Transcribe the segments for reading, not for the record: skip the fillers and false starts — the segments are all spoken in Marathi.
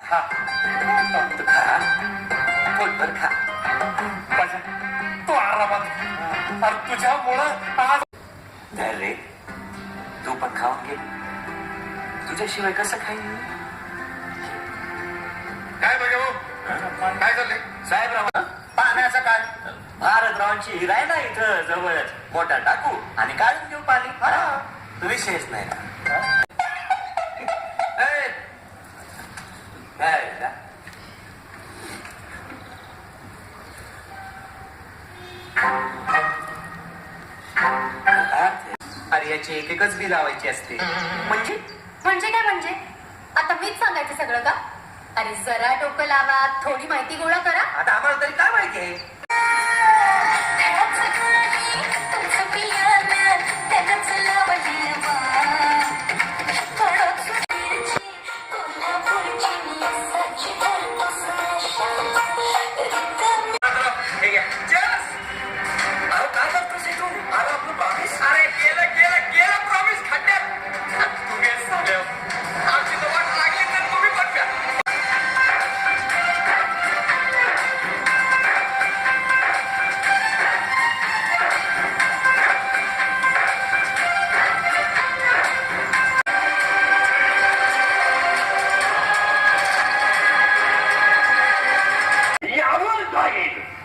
खा तू खा पोटभर खा माझ्या तू आरामात आणि तुझ्यामुळं आज रे तू पण खाऊन घे तुझ्याशिवाय कसं खाईन काय बघा भाऊ काय चाललंय साहेबराव पाण्याचा काय भारतरावांची हिराय ना इथं जवळच मोठा टाकू आणि काढून घेऊ पाणी विशेष नाही ना अरे याची एकच बी लावायची असते म्हणजे म्हणजे काय म्हणजे आता मीच सांगायचं सगळं का अरे जरा डोकं लावा थोडी माहिती गोळा करा आता आम्हाला तरी काय माहिती आहे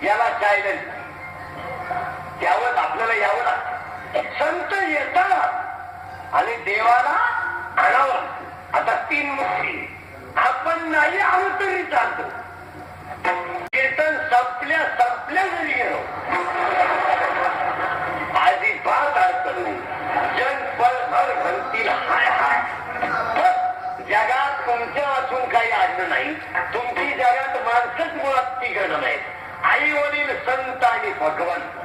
याला काय नाही त्यावर आपल्याला यावं लागतं संत येतात आणि देवाला आणावं आता 3 मुठी आपण नाही आलो तरी चालतो कीर्तन संपल्या जरी गेलो अजिबात अडचण नाही जन पळभर म्हणतील हाय हाय जगात तुमच्या वाचून काही अडचण नाही तुमची जगात माणसंच मुळात ती गणं नाहीत आई वडील संत आणि भगवंत